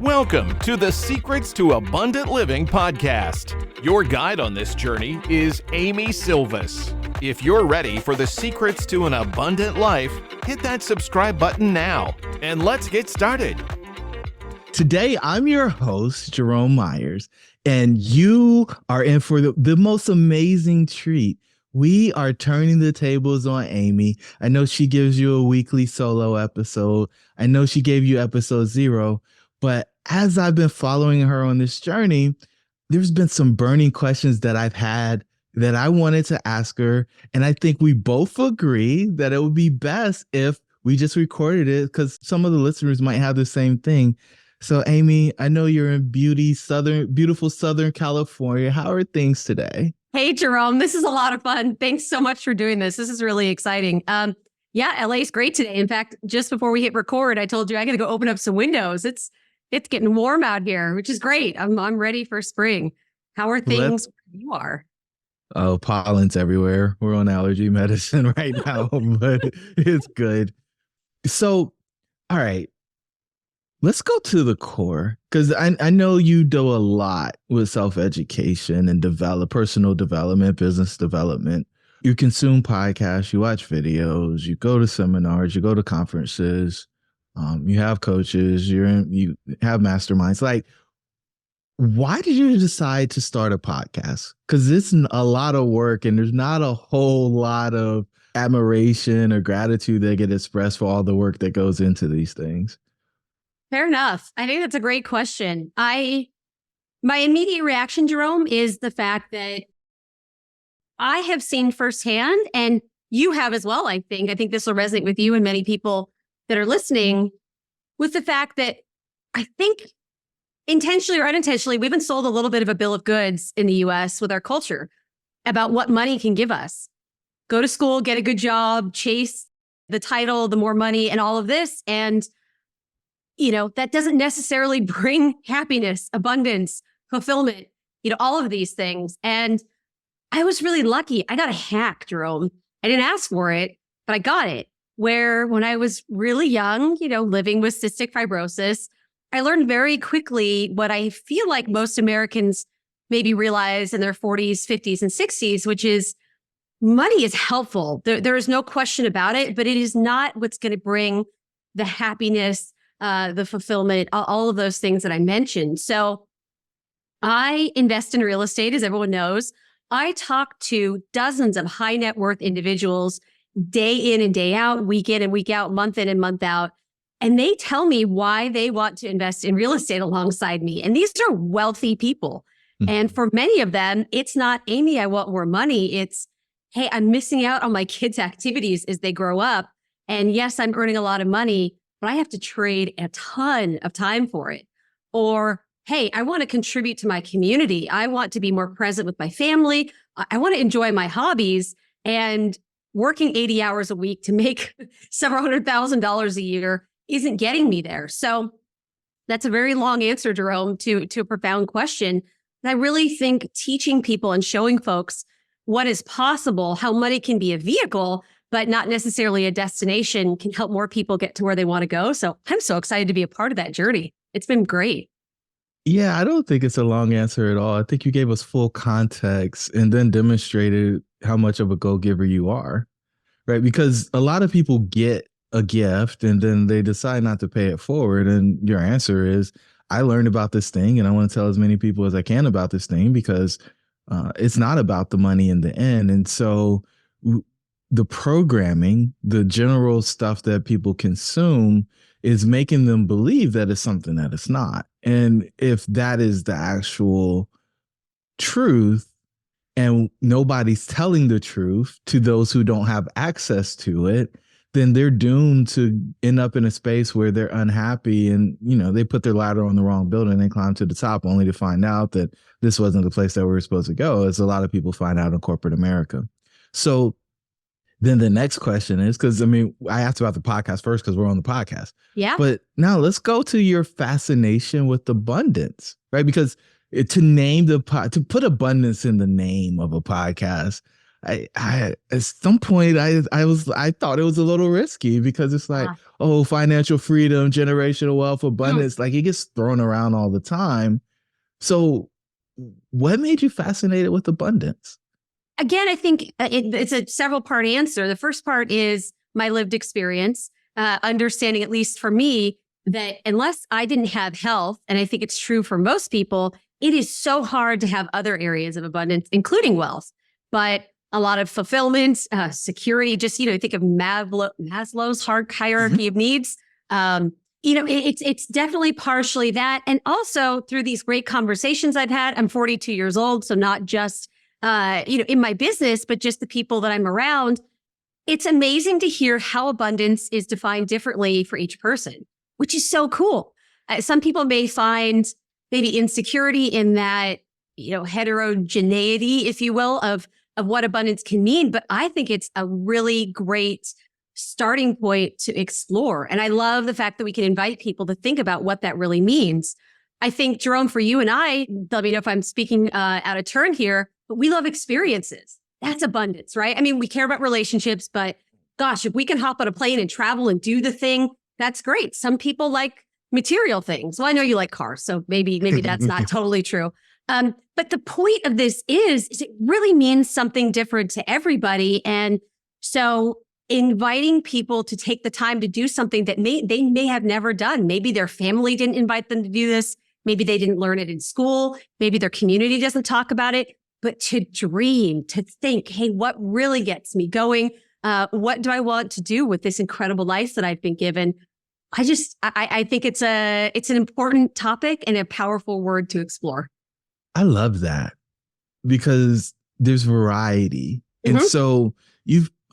Welcome to the Secrets to Abundant Living podcast. Your guide on this journey is Amy Silvas. If you're ready for the secrets to an abundant life, hit that subscribe button now, and let's get started. Today, I'm your host, Jerome Myers, and you are in for the most amazing treat. We are turning the tables on Amy. I know she gives you a weekly solo episode. I know she gave you episode 0. But as I've been following her on this journey, there's been some burning questions that I've had that I wanted to ask her. And I think we both agree that it would be best if we just recorded it because some of the listeners might have the same thing. So, Amy, I know you're in beautiful Southern California. How are things today? Hey, Jerome, this is a lot of fun. Thanks so much for doing this. This is really exciting. Yeah, LA is great today. In fact, just before we hit record, I told you I got to go open up some windows. It's getting warm out here, which is great. I'm ready for spring. How are things where you are? Oh, pollen's everywhere. We're on allergy medicine right now, but it's good. So, all right, let's go to the core, because I know you do a lot with self-education and personal development, business development. You consume podcasts, you watch videos, you go to seminars, you go to conferences. You have coaches, you have masterminds. Like, why did you decide to start a podcast? Because it's a lot of work and there's not a whole lot of admiration or gratitude that get expressed for all the work that goes into these things. Fair enough. I think that's a great question. My immediate reaction, Jerome, is the fact that I have seen firsthand, and you have as well, I think this will resonate with you and many people that are listening, with the fact that I think intentionally or unintentionally, we've been sold a little bit of a bill of goods in the US with our culture about what money can give us. Go to school, get a good job, chase the title, the more money and all of this. And, that doesn't necessarily bring happiness, abundance, fulfillment, all of these things. And I was really lucky. I got a hack, Jerome. I didn't ask for it, but I got it. Where when I was really young, living with cystic fibrosis, I learned very quickly what I feel like most Americans maybe realize in their 40s, 50s, and 60s, which is money is helpful. There is no question about it, but it is not what's going to bring the happiness, the fulfillment, all of those things that I mentioned. So I invest in real estate, as everyone knows. I talk to dozens of high net worth individuals day in and day out, week in and week out, month in and month out. And they tell me why they want to invest in real estate alongside me. And these are wealthy people. Mm-hmm. And for many of them, it's not, Amy, I want more money. It's, hey, I'm missing out on my kids' activities as they grow up. And yes, I'm earning a lot of money, but I have to trade a ton of time for it. Or, hey, I want to contribute to my community. I want to be more present with my family. I want to enjoy my hobbies. And working 80 hours a week to make several $100,000 a year isn't getting me there. So that's a very long answer, Jerome, to a profound question. And I really think teaching people and showing folks what is possible, how money can be a vehicle, but not necessarily a destination, can help more people get to where they want to go. So I'm so excited to be a part of that journey. It's been great. Yeah, I don't think it's a long answer at all. I think you gave us full context and then demonstrated how much of a go-giver you are, right? Because a lot of people get a gift and then they decide not to pay it forward. And your answer is, I learned about this thing and I want to tell as many people as I can about this thing because it's not about the money in the end. And so the programming, the general stuff that people consume is making them believe that it's something that it's not. And if that is the actual truth and nobody's telling the truth to those who don't have access to it, then they're doomed to end up in a space where they're unhappy and, they put their ladder on the wrong building and they climb to the top only to find out that this wasn't the place that we were supposed to go, as a lot of people find out in corporate America. So then the next question is, because I asked about the podcast first because we're on the podcast. Yeah. But now let's go to your fascination with abundance, right? Because to put abundance in the name of a podcast, I at some point I thought it was a little risky because it's like, oh, financial freedom, generational wealth, abundance, like it gets thrown around all the time. So what made you fascinated with abundance? Again, I think it's a several part answer. The first part is my lived experience, understanding, at least for me, that unless I didn't have health, and I think it's true for most people, it is so hard to have other areas of abundance, including wealth, but a lot of fulfillment, security, just, think of Maslow's hierarchy of needs. It's definitely partially that. And also through these great conversations I've had, I'm 42 years old, so not just in my business, but just the people that I'm around. It's amazing to hear how abundance is defined differently for each person, which is so cool. Some people may find maybe insecurity in that, heterogeneity, if you will, of what abundance can mean. But I think it's a really great starting point to explore. And I love the fact that we can invite people to think about what that really means. I think, Jerome, for you and I, let me know if I'm speaking out of turn here, but we love experiences. That's abundance, right? I mean, we care about relationships, but gosh, if we can hop on a plane and travel and do the thing, that's great. Some people like material things. Well, I know you like cars, so maybe that's not totally true. But the point of this is it really means something different to everybody. And so inviting people to take the time to do something that they may have never done. Maybe their family didn't invite them to do this. Maybe they didn't learn it in school. Maybe their community doesn't talk about it. But to dream, to think, hey, what really gets me going? What do I want to do with this incredible life that I've been given? I think it's an important topic and a powerful word to explore. I love that because there's variety. And so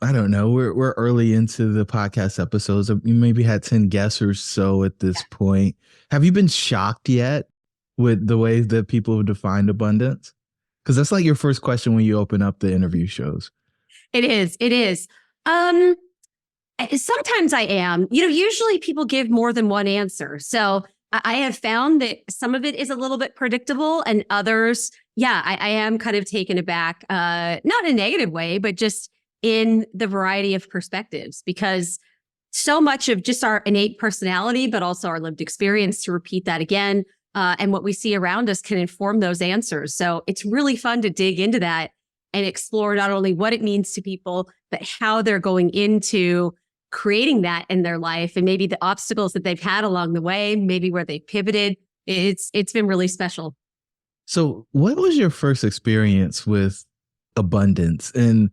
I don't know, we're early into the podcast episodes. You maybe had 10 guests or so at this point. Have you been shocked yet with the way that people have defined abundance? Because that's like your first question when you open up the interview shows. It is. Sometimes I am. Usually people give more than one answer. So I have found that some of it is a little bit predictable, and others, I am kind of taken aback, not in a negative way, but just in the variety of perspectives, because so much of just our innate personality, but also our lived experience, to repeat that again, and what we see around us can inform those answers. So it's really fun to dig into that and explore not only what it means to people, but how they're going into creating that in their life, and maybe the obstacles that they've had along the way, maybe where they pivoted. It's been really special. So what was your first experience with abundance? And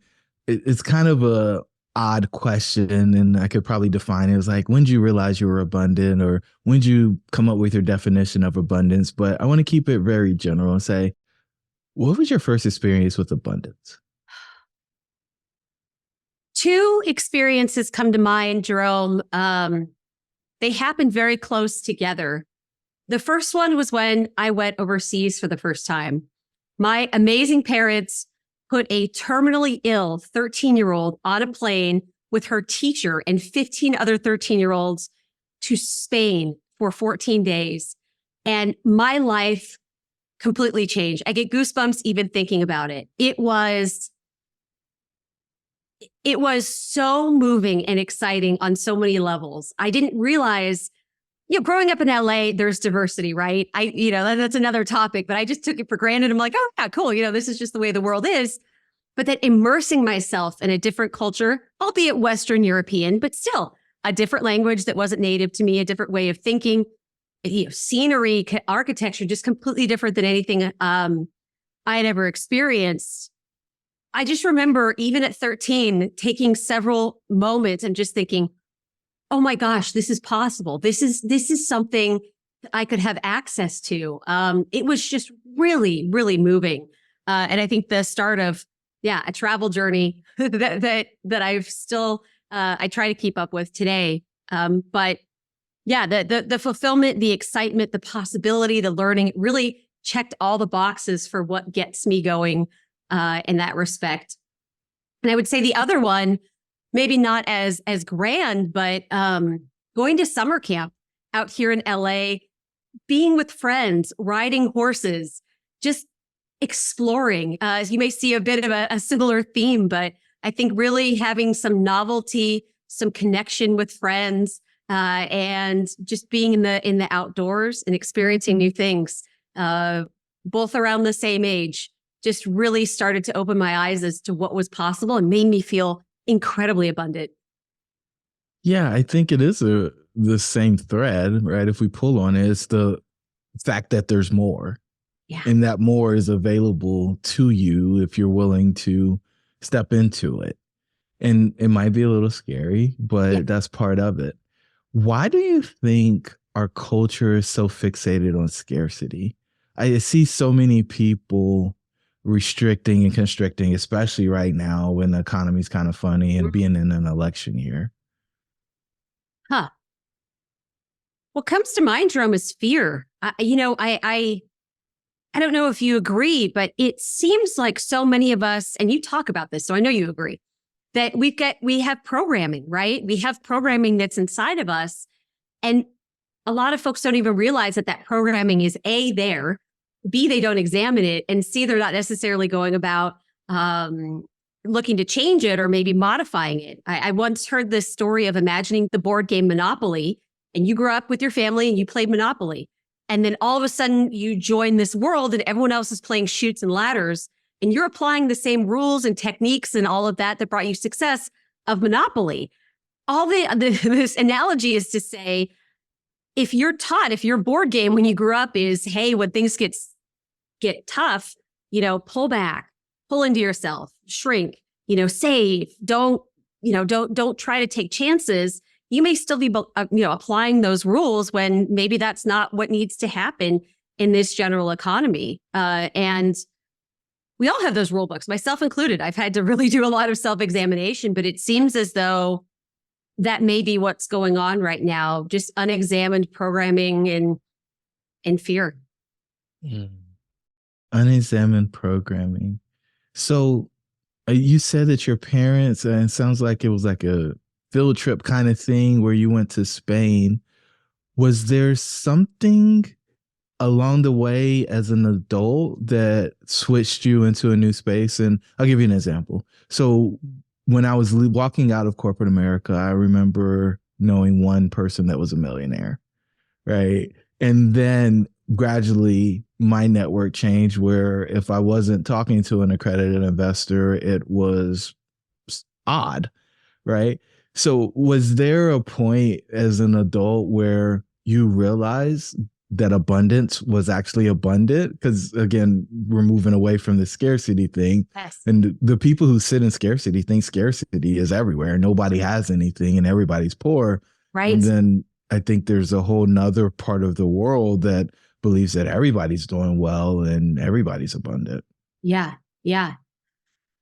it's kind of a odd question, and I could probably define it as like, when did you realize you were abundant, or when did you come up with your definition of abundance? But I want to keep it very general and say, what was your first experience with abundance? Two experiences come to mind, Jerome. They happened very close together. The first one was when I went overseas for the first time. My amazing parents put a terminally ill 13-year-old on a plane with her teacher and 15 other 13-year-olds to Spain for 14 days. And my life completely changed. I get goosebumps even thinking about it. It was so moving and exciting on so many levels. I didn't realize, growing up in LA, there's diversity, right? That's another topic, but I just took it for granted. I'm like, oh yeah, cool. This is just the way the world is. But that immersing myself in a different culture, albeit Western European, but still a different language that wasn't native to me, a different way of thinking, scenery, architecture, just completely different than anything I had ever experienced. I just remember, even at 13, taking several moments and just thinking, oh my gosh, this is possible. This is something that I could have access to. It was just really, really moving. And I think the start of, a travel journey that I've still, I try to keep up with today. But the fulfillment, the excitement, the possibility, the learning, it really checked all the boxes for what gets me going in that respect. And I would say the other one, maybe not as grand, but going to summer camp out here in LA, being with friends, riding horses, just exploring. You may see a bit of a similar theme, but I think really having some novelty, some connection with friends, and just being in the outdoors and experiencing new things, both around the same age, just really started to open my eyes as to what was possible and made me feel incredibly abundant. Yeah, I think it is the same thread, right? If we pull on it, it's the fact that there's more. Yeah. And that more is available to you if you're willing to step into it. And it might be a little scary, but that's part of it. Why do you think our culture is so fixated on scarcity? I see so many people restricting and constricting, especially right now when the economy's kind of funny and being in an election year. Huh. What comes to mind, Jerome, is fear. I don't know if you agree, but it seems like so many of us, and you talk about this, so I know you agree, that we have programming, right? We have programming that's inside of us. And a lot of folks don't even realize that that programming is A, there, B, they don't examine it, and C, they're not necessarily going about looking to change it or maybe modifying it. I once heard this story of imagining the board game Monopoly, and you grew up with your family and you played Monopoly. And then all of a sudden you join this world and everyone else is playing Chutes and Ladders, and you're applying the same rules and techniques and all of that brought you success of Monopoly. All this analogy is to say, if your board game when you grew up is, hey, when things get tough, pull back, pull into yourself, shrink, save, don't try to take chances. You may still be, applying those rules when maybe that's not what needs to happen in this general economy. And we all have those rule books, myself included. I've had to really do a lot of self-examination, but it seems as though that may be what's going on right now, just unexamined programming and fear. Unexamined programming. So you said that your parents, and it sounds like it was like a field trip kind of thing where you went to Spain. Was there something along the way as an adult that switched you into a new space? And I'll give you an example. So when I was walking out of corporate America, I remember knowing one person that was a millionaire, right? And then gradually my network changed where if I wasn't talking to an accredited investor, it was odd, right? So was there a point as an adult where you realized that abundance was actually abundant? Because again, we're moving away from the scarcity thing. Yes. And the people who sit in scarcity think scarcity is everywhere. Nobody has anything and everybody's poor. Right. And then I think there's a whole nother part of the world that believes that everybody's doing well and everybody's abundant. Yeah. Yeah.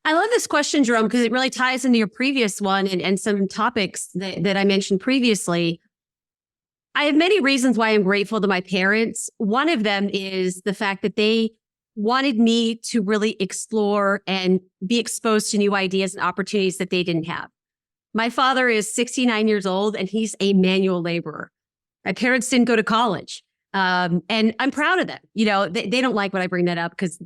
I love this question, Jerome, because it really ties into your previous one and some topics that I mentioned previously. I have many reasons why I'm grateful to my parents. One of them is the fact that they wanted me to really explore and be exposed to new ideas and opportunities that they didn't have. My father is 69 years old and he's a manual laborer. My parents didn't go to college. And I'm proud of them. They don't like when I bring that up because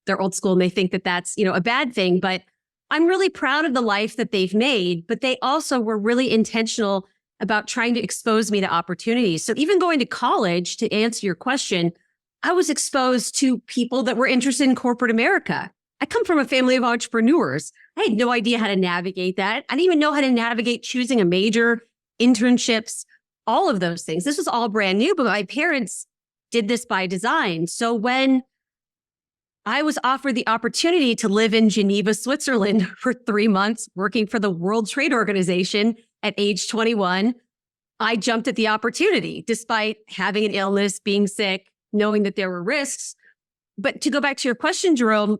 they're old school and they think that that's, a bad thing. But I'm really proud of the life that they've made. But they also were really intentional about trying to expose me to opportunities. So even going to college, to answer your question, I was exposed to people that were interested in corporate America. I come from a family of entrepreneurs. I had no idea how to navigate that. I didn't even know how to navigate choosing a major, internships, all of those things. This was all brand new, but my parents did this by design. So when I was offered the opportunity to live in Geneva, Switzerland for 3 months, working for the World Trade Organization at age 21, I jumped at the opportunity despite having an illness, being sick, knowing that there were risks. But to go back to your question, Jerome,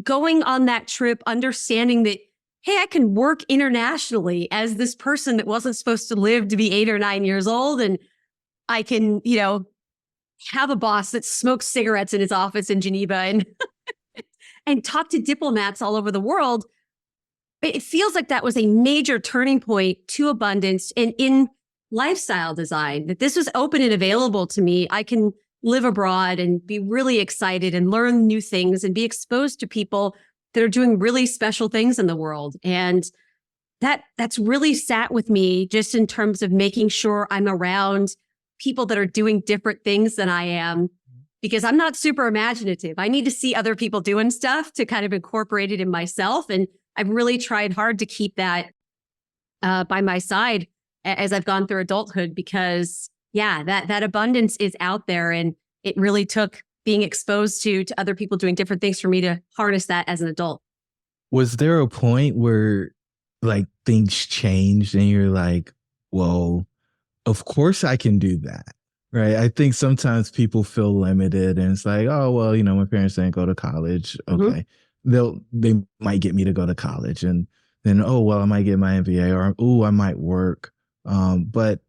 going on that trip, understanding that, hey, I can work internationally as this person that wasn't supposed to live to be 8 or 9 years old. And I can, have a boss that smokes cigarettes in his office in Geneva and, and talk to diplomats all over the world. It feels like that was a major turning point to abundance and in lifestyle design, that this was open and available to me. I can live abroad and be really excited and learn new things and be exposed to people that are doing really special things in the world. And that's really sat with me just in terms of making sure I'm around people that are doing different things than I am, because I'm not super imaginative. I need to see other people doing stuff to kind of incorporate it in myself. And I've really tried hard to keep that by my side as I've gone through adulthood, because that abundance is out there. And it really took being exposed to other people doing different things for me to harness that as an adult. Was there a point where like things changed and you're like, well, of course I can do that, right? I think sometimes people feel limited and it's like, oh, well, my parents didn't go to college. Okay. They might get me to go to college, and then, oh, well, I might get my MBA, or, oh, I might work. But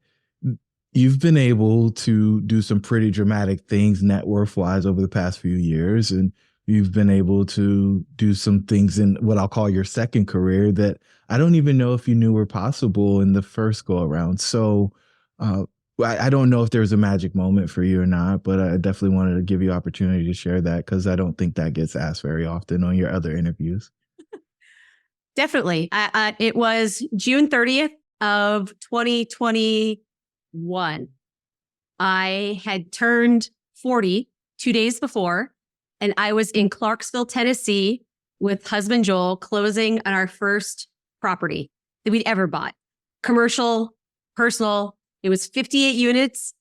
you've been able to do some pretty dramatic things net worth wise over the past few years. And you've been able to do some things in what I'll call your second career that I don't even know if you knew were possible in the first go around. So I don't know if there's a magic moment for you or not, but I definitely wanted to give you opportunity to share that, because I don't think that gets asked very often on your other interviews. Definitely. It was June 30th of 2021. I had turned 40 2 days before, and I was in Clarksville, Tennessee with husband Joel, closing on our first property that we'd ever bought. Commercial, personal. It was 58 units,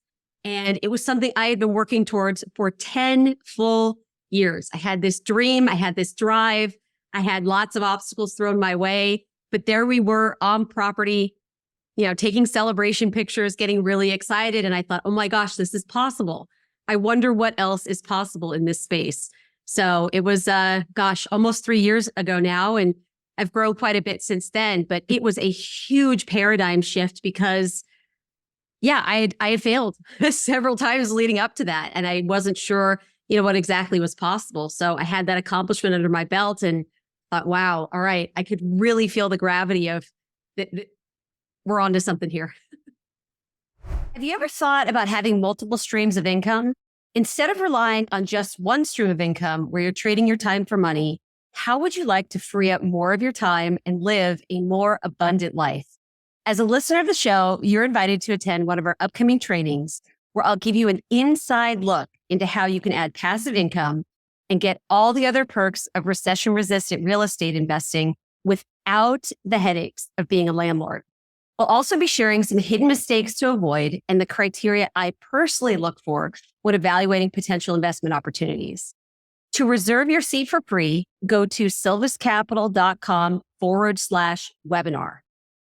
and it was something I had been working towards for 10 full years. I had this dream. I had this drive. I had lots of obstacles thrown my way, but there we were on property, taking celebration pictures, getting really excited. And I thought, oh my gosh, this is possible. I wonder what else is possible in this space. So it was, almost 3 years ago now. And I've grown quite a bit since then, but it was a huge paradigm shift because I had failed several times leading up to that. And I wasn't sure, what exactly was possible. So I had that accomplishment under my belt and thought, wow, all right, I could really feel the gravity of we're onto something here. Have you ever thought about having multiple streams of income? Instead of relying on just one stream of income where you're trading your time for money, how would you like to free up more of your time and live a more abundant life? As a listener of the show, you're invited to attend one of our upcoming trainings where I'll give you an inside look into how you can add passive income and get all the other perks of recession-resistant real estate investing without the headaches of being a landlord. We'll also be sharing some hidden mistakes to avoid and the criteria I personally look for when evaluating potential investment opportunities. To reserve your seat for free, go to silvuscapital.com/webinar.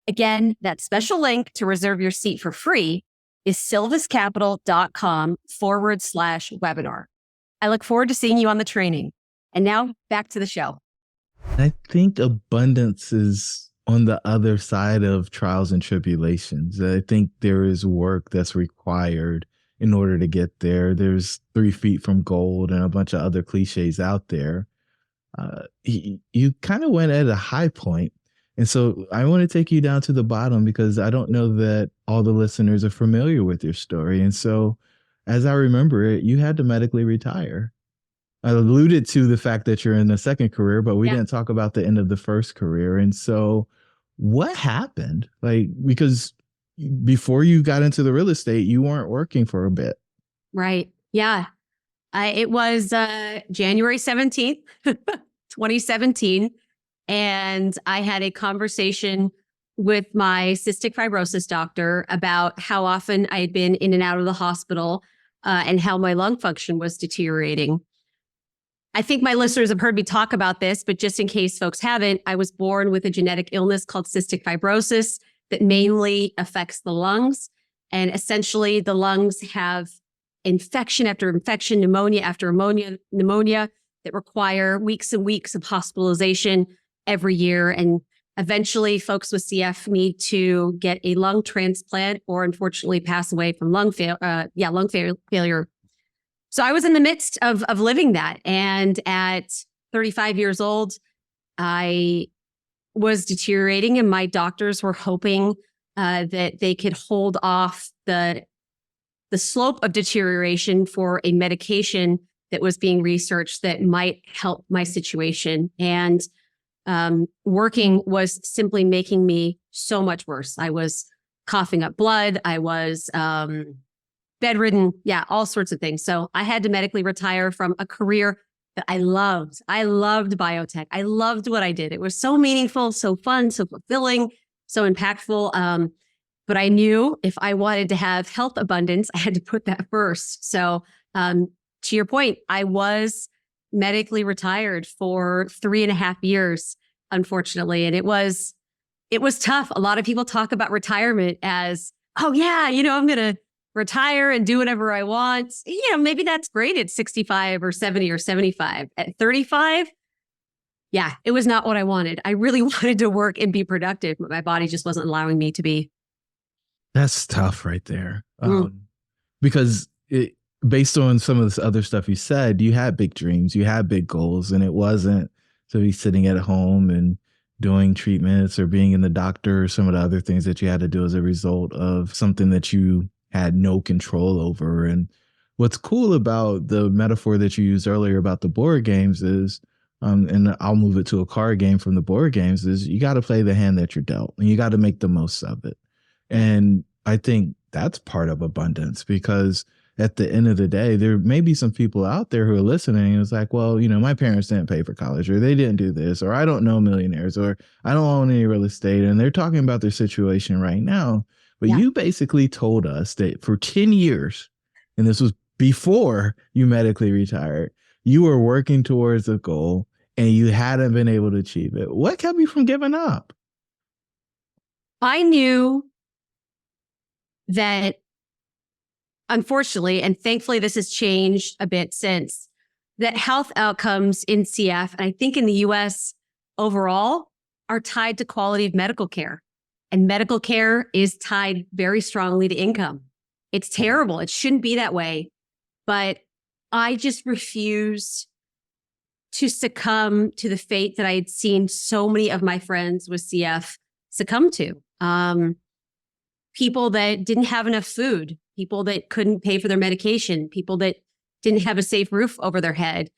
Again, that special link to reserve your seat for free is silvuscapital.com/webinar. I look forward to seeing you on the training. And now back to the show. I think abundance is on the other side of trials and tribulations. I think there is work that's required in order to get there. There's 3 feet from gold and a bunch of other cliches out there. You kind of went at a high point. And so I want to take you down to the bottom, because I don't know that all the listeners are familiar with your story. And so as I remember it, you had to medically retire. I alluded to the fact that you're in the second career, but we didn't talk about the end of the first career. And so what happened? Because before you got into the real estate, you weren't working for a bit. Right. Yeah. It was January 17th, 2017. And I had a conversation with my cystic fibrosis doctor about how often I had been in and out of the hospital and how my lung function was deteriorating. I think my listeners have heard me talk about this, but just in case folks haven't, I was born with a genetic illness called cystic fibrosis that mainly affects the lungs. And essentially, the lungs have infection after infection, pneumonia after pneumonia that require weeks and weeks of hospitalization every year. And eventually, folks with CF need to get a lung transplant or unfortunately pass away from lung failure. So I was in the midst of living that. And at 35 years old, I was deteriorating, and my doctors were hoping that they could hold off the the slope of deterioration for a medication that was being researched that might help my situation. And working was simply making me so much worse. I was coughing up blood. I was bedridden. Yeah, all sorts of things. So I had to medically retire from a career that I loved. I loved biotech. I loved what I did. It was so meaningful, so fun, so fulfilling, so impactful. But I knew if I wanted to have health abundance, I had to put that first. So to your point, I was medically retired for 3.5 years, unfortunately. And it was tough. A lot of people talk about retirement as, oh yeah, I'm going to retire and do whatever I want. Maybe that's great at 65 or 70 or 75. At 35, yeah, it was not what I wanted. I really wanted to work and be productive, but my body just wasn't allowing me to be. That's tough right there. Because based on some of this other stuff you said, you had big dreams, you had big goals, and it wasn't to be sitting at home and doing treatments or being in the doctor or some of the other things that you had to do as a result of something that you had no control over. And what's cool about the metaphor that you used earlier about the board games is, and I'll move it to a card game from the board games, is you got to play the hand that you're dealt and you got to make the most of it. And I think that's part of abundance, because at the end of the day, there may be some people out there who are listening and it's like, well, my parents didn't pay for college, or they didn't do this, or I don't know millionaires, or I don't own any real estate. And they're talking about their situation right now. But you basically told us that for 10 years, and this was before you medically retired, you were working towards a goal and you hadn't been able to achieve it. What kept you from giving up? I knew that, unfortunately, and thankfully this has changed a bit since, that health outcomes in CF, and I think in the US overall, are tied to quality of medical care. And medical care is tied very strongly to income. It's terrible. It shouldn't be that way. But I just refused to succumb to the fate that I had seen so many of my friends with CF succumb to. People that didn't have enough food, people that couldn't pay for their medication, people that didn't have a safe roof over their head.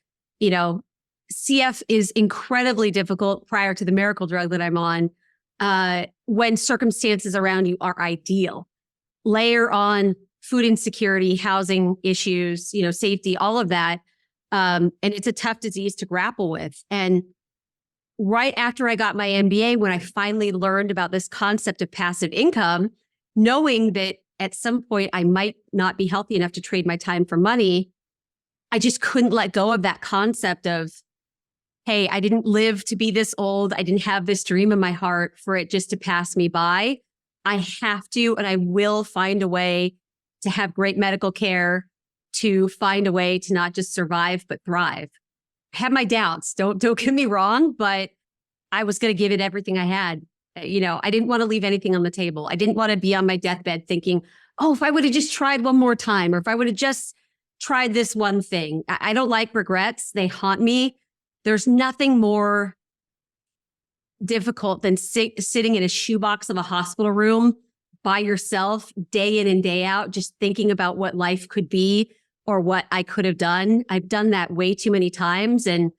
CF is incredibly difficult prior to the miracle drug that I'm on, when circumstances around you are ideal. Layer on food insecurity, housing issues, safety, all of that. And it's a tough disease to grapple with. And right after I got my MBA, when I finally learned about this concept of passive income, knowing that at some point I might not be healthy enough to trade my time for money, I just couldn't let go of that concept of, hey, I didn't live to be this old. I didn't have this dream in my heart for it just to pass me by. I have to, and I will find a way to have great medical care, to find a way to not just survive, but thrive. I had my doubts. Don't get me wrong, but I was going to give it everything I had. I didn't want to leave anything on the table. I didn't want to be on my deathbed thinking, oh, if I would have just tried one more time, or if I would have just tried this one thing. I don't like regrets. They haunt me. There's nothing more difficult than sitting in a shoebox of a hospital room by yourself day in and day out, just thinking about what life could be or what I could have done. I've done that way too many times. And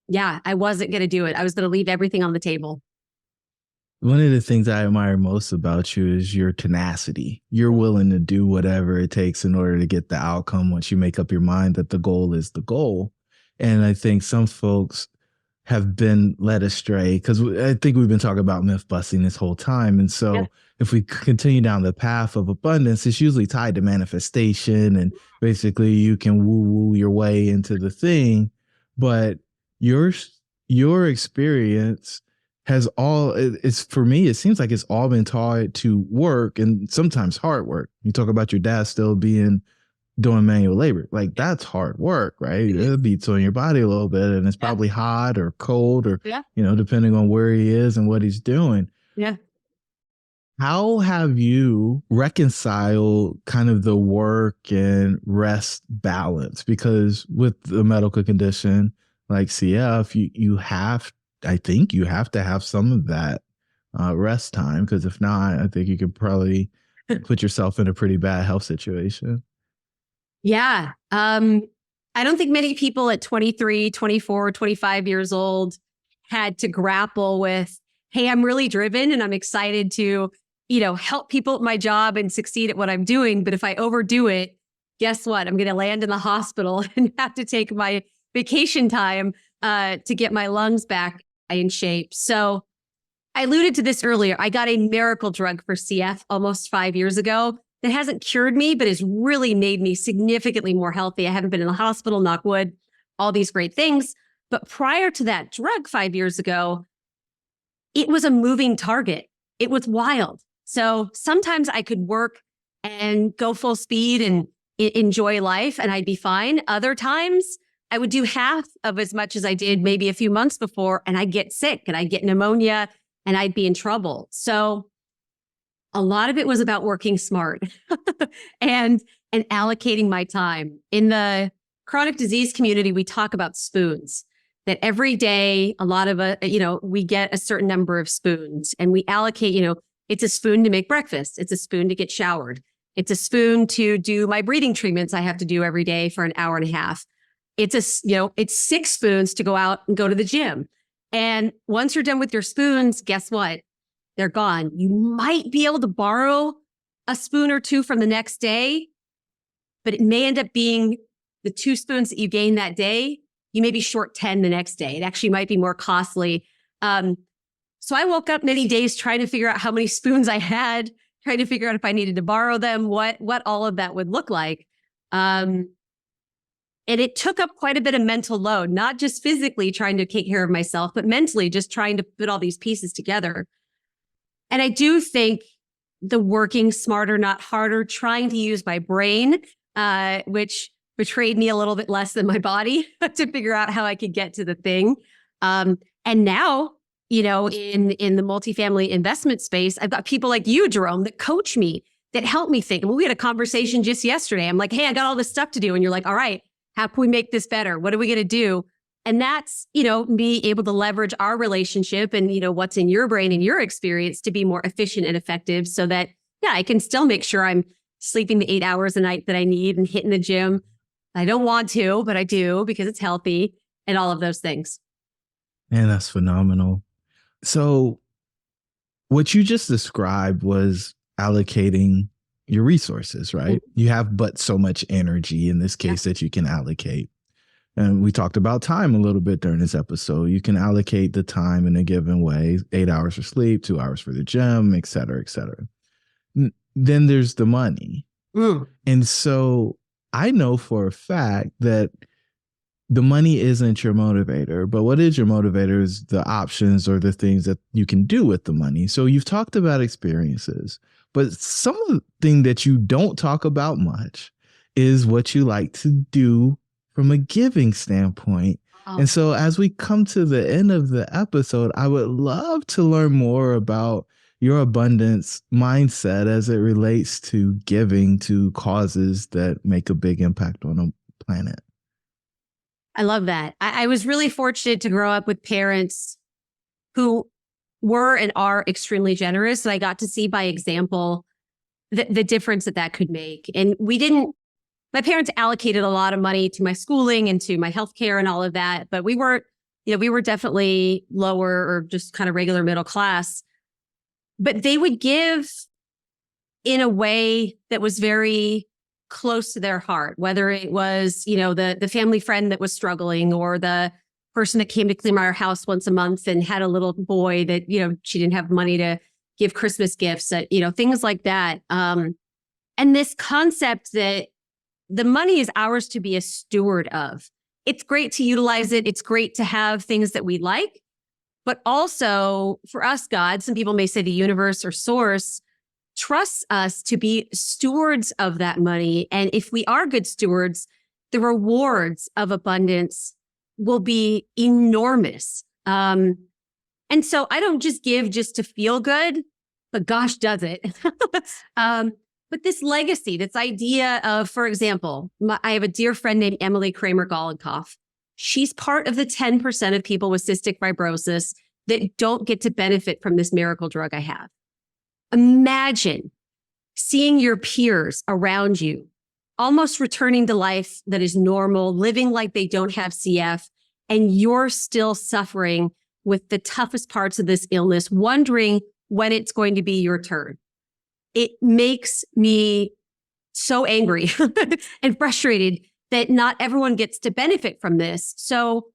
yeah, I wasn't going to do it. I was going to leave everything on the table. One of the things I admire most about you is your tenacity. You're willing to do whatever it takes in order to get the outcome once you make up your mind that the goal is the goal. And I think some folks have been led astray, because I think we've been talking about myth busting this whole time. And so if we continue down the path of abundance, it's usually tied to manifestation, and basically you can woo your way into the thing. But your experience has it's, for me, it seems like it's all been tied to work, and sometimes hard work. You talk about your dad still doing manual labor. Like, that's hard work, right? It beats on your body a little bit, and it's probably hot or cold, or, depending on where he is and what he's doing. Yeah. How have you reconciled kind of the work and rest balance? Because with the medical condition like CF, I think you have to have some of that rest time, because if not, I think you could probably put yourself in a pretty bad health situation. Yeah. I don't think many people at 23, 24, 25 years old had to grapple with, hey, I'm really driven and I'm excited to, help people at my job and succeed at what I'm doing. But if I overdo it, guess what? I'm going to land in the hospital and have to take my vacation time to get my lungs back in shape. So I alluded to this earlier. I got a miracle drug for CF almost 5 years ago that hasn't cured me, but has really made me significantly more healthy. I haven't been in the hospital, knock wood, all these great things. But prior to that drug 5 years ago, it was a moving target. It was wild. So sometimes I could work and go full speed and enjoy life and I'd be fine. Other times I would do half of as much as I did maybe a few months before and I'd get sick and I'd get pneumonia and I'd be in trouble. So a lot of it was about working smart and allocating my time. In the chronic disease community, we talk about spoons, that every day, a lot of we get a certain number of spoons and we allocate, it's a spoon to make breakfast. It's a spoon to get showered. It's a spoon to do my breathing treatments I have to do every day for an hour and a half. It's it's 6 spoons to go out and go to the gym. And once you're done with your spoons, guess what? They're gone. You might be able to borrow a spoon or 2 from the next day, but it may end up being the 2 spoons that you gained that day. You may be short 10 the next day. It actually might be more costly. So I woke up many days trying to figure out how many spoons I had, trying to figure out if I needed to borrow them, what all of that would look like. And it took up quite a bit of mental load, not just physically trying to take care of myself, but mentally just trying to put all these pieces together. And I do think the working smarter, not harder, trying to use my brain, which betrayed me a little bit less than my body to figure out how I could get to the thing. And now, in the multifamily investment space, I've got people like you, Jerome, that coach me, that help me think. And we had a conversation just yesterday. I'm like, hey, I got all this stuff to do. And you're like, all right, how can we make this better? What are we going to do? And that's, me able to leverage our relationship and, what's in your brain and your experience to be more efficient and effective so that, I can still make sure I'm sleeping the 8 hours a night that I need and hitting the gym. I don't want to, but I do because it's healthy and all of those things. Man, that's phenomenal. So what you just described was allocating your resources, right? Mm-hmm. You have but so much energy in this case that you can allocate. And we talked about time a little bit during this episode. You can allocate the time in a given way, 8 hours for sleep, 2 hours for the gym, et cetera, et cetera. Then there's the money. And so I know for a fact that the money isn't your motivator, but what is your motivator is the options or the things that you can do with the money. So you've talked about experiences, but something that you don't talk about much is what you like to do from a giving standpoint. Oh. And so as we come to the end of the episode, I would love to learn more about your abundance mindset as it relates to giving to causes that make a big impact on a planet. I love that. I was really fortunate to grow up with parents who were and are extremely generous. And I got to see by example the difference that could make. And my parents allocated a lot of money to my schooling and to my healthcare and all of that. But we were definitely lower or just kind of regular middle class. But they would give in a way that was very close to their heart, whether it was, the family friend that was struggling or the person that came to clean our house once a month and had a little boy that, she didn't have money to give Christmas gifts, things like that. And this concept that the money is ours to be a steward of. It's great to utilize it. It's great to have things that we like, but also for us, God, some people may say the universe or source, trusts us to be stewards of that money. And if we are good stewards, the rewards of abundance will be enormous. And so I don't just give just to feel good, but gosh, does it. But this legacy, this idea of, for example, I have a dear friend named Emily Kramer-Gollenkoff. She's part of the 10% of people with cystic fibrosis that don't get to benefit from this miracle drug I have. Imagine seeing your peers around you almost returning to life that is normal, living like they don't have CF, and you're still suffering with the toughest parts of this illness, wondering when it's going to be your turn. It makes me so angry and frustrated that not everyone gets to benefit from this. So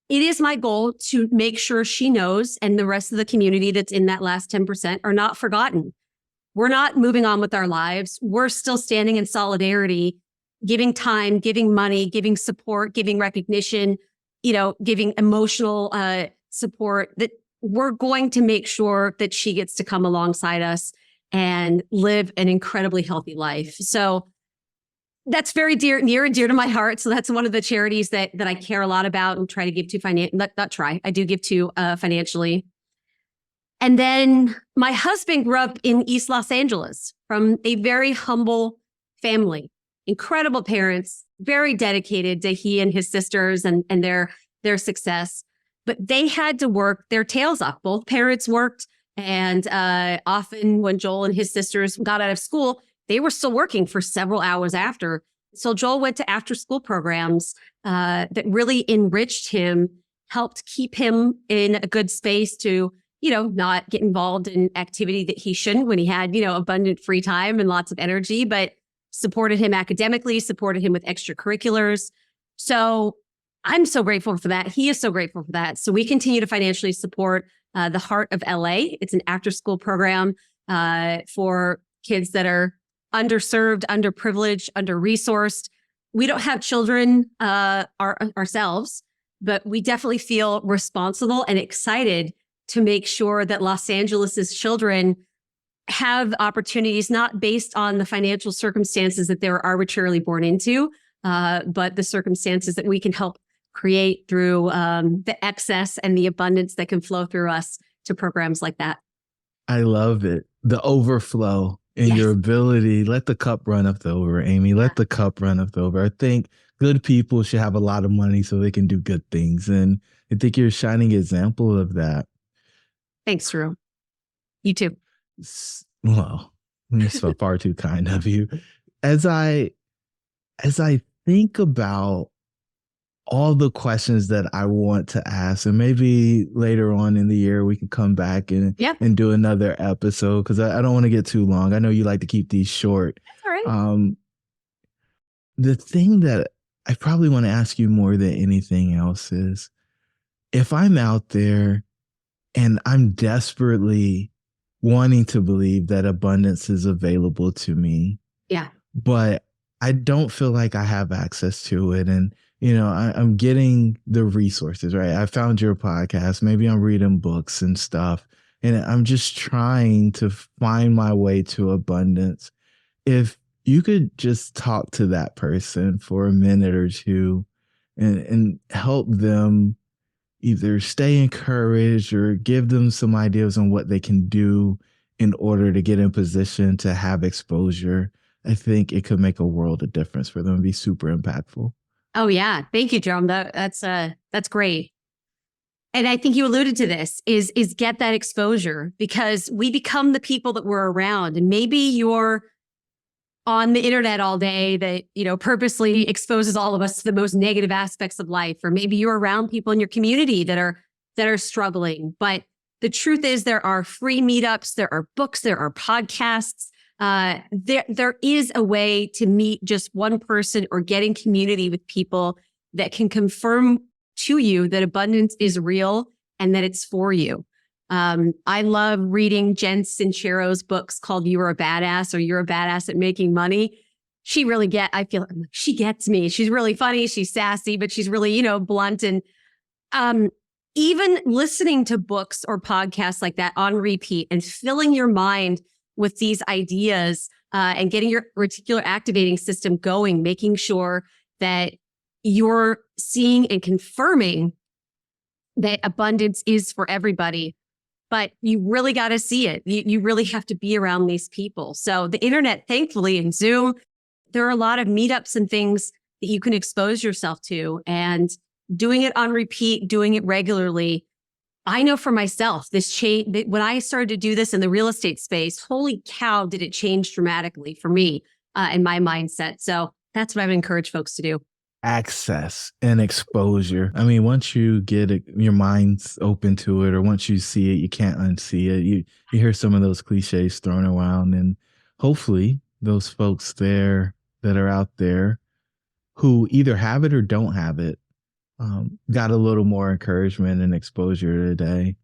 it is my goal to make sure she knows and the rest of the community that's in that last 10% are not forgotten. We're not moving on with our lives. We're still standing in solidarity, giving time, giving money, giving support, giving recognition, giving emotional support, that we're going to make sure that she gets to come alongside us and live an incredibly healthy life. So that's very near and dear to my heart. So that's one of the charities that I care a lot about and try to give to I do give to financially. And then my husband grew up in East Los Angeles from a very humble family, incredible parents, very dedicated to he and his sisters and their success. But they had to work their tails off. Both parents worked. And often when Joel and his sisters got out of school, they were still working for several hours after. So Joel went to after school programs that really enriched him, helped keep him in a good space to, not get involved in activity that he shouldn't when he had, abundant free time and lots of energy, but supported him academically, supported him with extracurriculars. So I'm so grateful for that. He is so grateful for that. So we continue to financially support the Heart of LA. It's an after school program for kids that are underserved, underprivileged, under-resourced. We don't have children ourselves, but we definitely feel responsible and excited to make sure that Los Angeles's children have opportunities not based on the financial circumstances that they were arbitrarily born into, but the circumstances that we can help create through the excess and the abundance that can flow through us to programs like that. I love it. The overflow and your ability. Let the cup run up over, Amy. Let the cup run up over. I think good people should have a lot of money so they can do good things. And I think you're a shining example of that. Thanks, Drew. You too. Well, you're so far too kind of you. As I think about all the questions that I want to ask, and maybe later on in the year we can come back and do another episode, because I don't want to get too long. I know you like to keep these short. That's all right. The thing that I probably want to ask you more than anything else is, if I'm out there and I'm desperately wanting to believe that abundance is available to me, but I don't feel like I have access to it, and I'm getting the resources, right? I found your podcast. Maybe I'm reading books and stuff, and I'm just trying to find my way to abundance. If you could just talk to that person for a minute or two and help them either stay encouraged or give them some ideas on what they can do in order to get in position to have exposure, I think it could make a world of difference for them and be super impactful. Oh yeah. Thank you, Jerome. That's great. And I think you alluded to this is get that exposure, because we become the people that we're around. And maybe you're on the internet all day that, purposely exposes all of us to the most negative aspects of life. Or maybe you're around people in your community that are struggling. But the truth is there are free meetups, there are books, there are podcasts. There is a way to meet just one person or get in community with people that can confirm to you that abundance is real and that it's for you. I love reading Jen Sincero's books called You're a Badass or You're a Badass at Making Money. I feel like she gets me. She's really funny. She's sassy, but she's really, blunt. And even listening to books or podcasts like that on repeat and filling your mind with these ideas and getting your reticular activating system going, making sure that you're seeing and confirming that abundance is for everybody. But you really got to see it. You really have to be around these people. So the internet, thankfully, and Zoom, there are a lot of meetups and things that you can expose yourself to. And doing it on repeat, doing it regularly, I know for myself, this change, when I started to do this in the real estate space, holy cow, did it change dramatically for me and my mindset. So that's what I would encourage folks to do. Access and exposure. I mean, once you get it, your mind's open to it, or once you see it, you can't unsee it. You hear some of those cliches thrown around, and hopefully those folks there that are out there who either have it or don't have it got a little more encouragement and exposure today.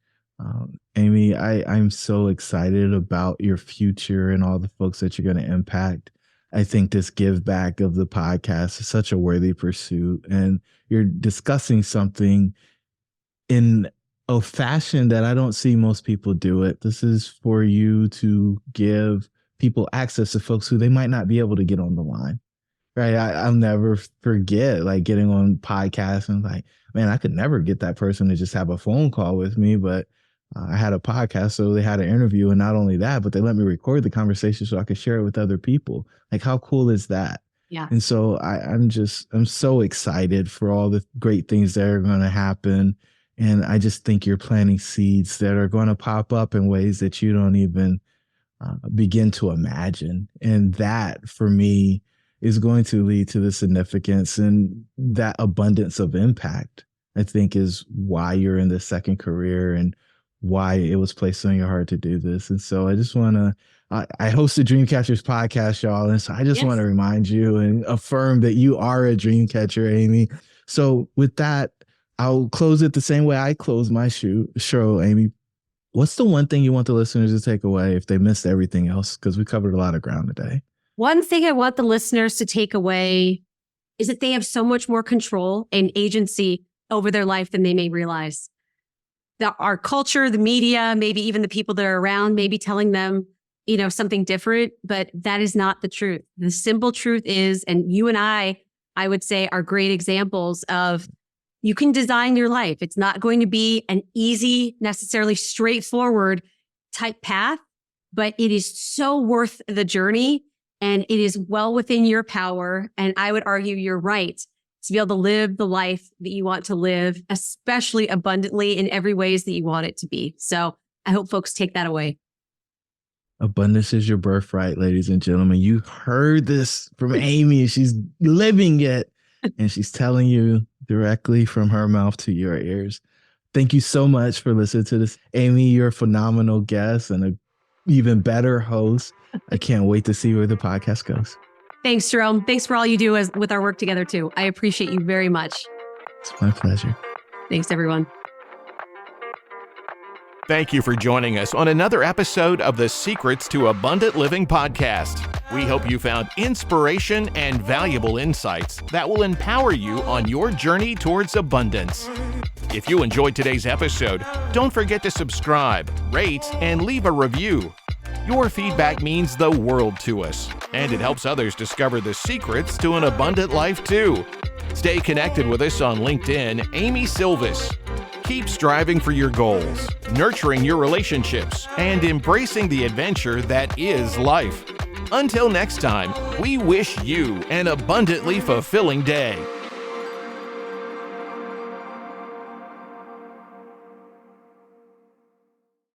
Amy, I'm so excited about your future and all the folks that you're going to impact. I think this give back of the podcast is such a worthy pursuit, and you're discussing something in a fashion that I don't see most people do it. This is for you to give people access to folks who they might not be able to get on the line. Right. I'll never forget like getting on podcasts and like, man, I could never get that person to just have a phone call with me, but I had a podcast, so they had an interview, and not only that, but they let me record the conversation so I could share it with other people. Like, how cool is that? Yeah. And so I'm so excited for all the great things that are going to happen. And I just think you're planting seeds that are going to pop up in ways that you don't even begin to imagine. And that for me is going to lead to the significance and that abundance of impact, I think, is why you're in this second career and why it was placed on your heart to do this. And so I just want to, I host the Dreamcatchers podcast, y'all. And so I just want to remind you and affirm that you are a dream catcher, Amy. So with that, I'll close it the same way I close my show, Amy. What's the one thing you want the listeners to take away if they missed everything else? Because we covered a lot of ground today. One thing I want the listeners to take away is that they have so much more control and agency over their life than they may realize. Our culture, the media, maybe even the people that are around, maybe telling them, something different, but that is not the truth. The simple truth is, and you and I would say, are great examples of you can design your life. It's not going to be an easy, necessarily straightforward type path, but it is so worth the journey. And it is well within your power. And I would argue you're right to be able to live the life that you want to live, especially abundantly in every ways that you want it to be. So I hope folks take that away. Abundance is your birthright, ladies and gentlemen. You heard this from Amy. She's living it, and she's telling you directly from her mouth to your ears. Thank you so much for listening to this. Amy, you're a phenomenal guest and an even better host. I can't wait to see where the podcast goes. Thanks, Jerome. Thanks for all you do with our work together, too. I appreciate you very much. It's my pleasure. Thanks, everyone. Thank you for joining us on another episode of the Secrets to Abundant Living podcast. We hope you found inspiration and valuable insights that will empower you on your journey towards abundance. If you enjoyed today's episode, don't forget to subscribe, rate, and leave a review. Your feedback means the world to us, and it helps others discover the secrets to an abundant life too. Stay connected with us on LinkedIn, Amy Silvis. Keep striving for your goals, nurturing your relationships, and embracing the adventure that is life. Until next time, we wish you an abundantly fulfilling day.